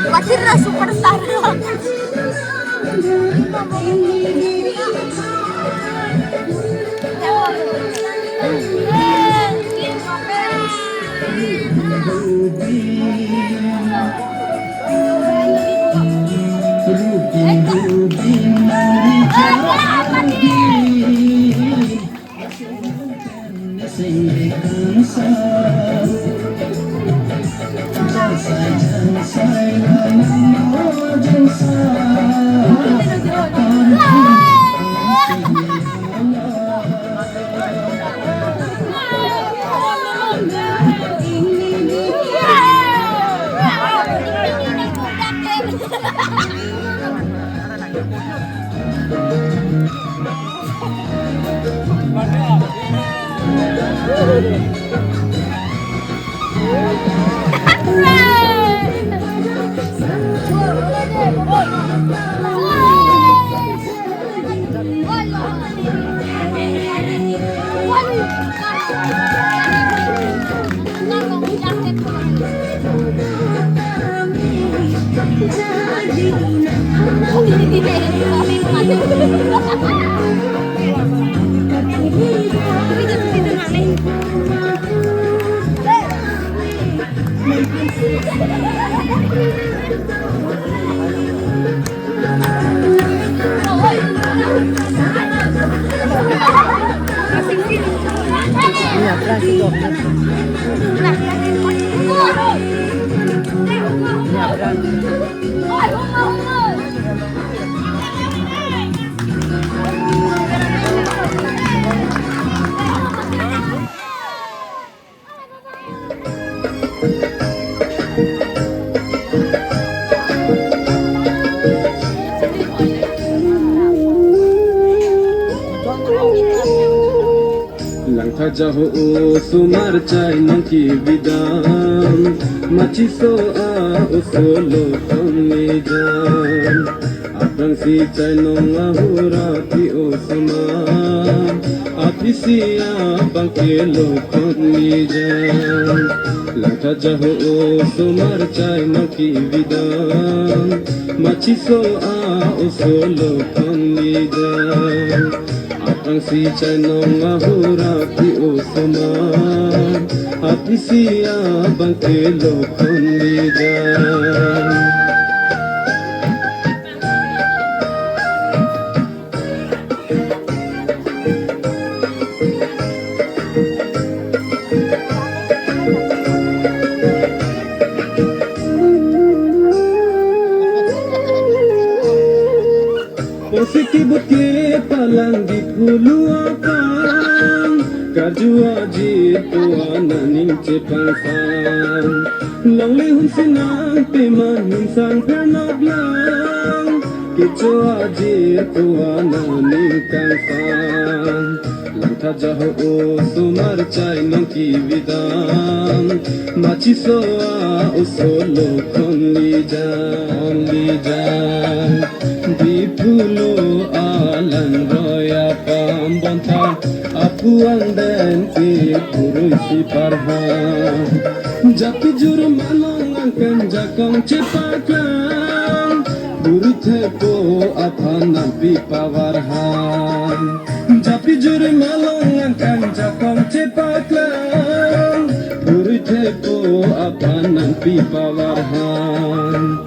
Masih superstar. Jaho sumar chai nangki bidam machi so a usolo kami jam aprang si chai nong ahura ki osuma apisia bangke lo kami jam langka jaho sumar chai nangki bidam machi so a usolo kami jam Ang si chanong ahura ki osama api siya bangke lo kondidan Positi buke palang di pulu apang Kajua jitu ananing cepang sang Long lehun sinang teman minsang pernab lang Kichua jitu ananing kang sang Langta jaho o sumar chai nong kividam Machi soa o solo kon lijan Di pulo alan roya pambonta Apu ang den ki purui si parham Jati juru malong ang kanjakong cepakang Buru tepo apan nabi pawarham Jati juru malong ang kanjakong cepakang Buru tepo apan nabi pawarham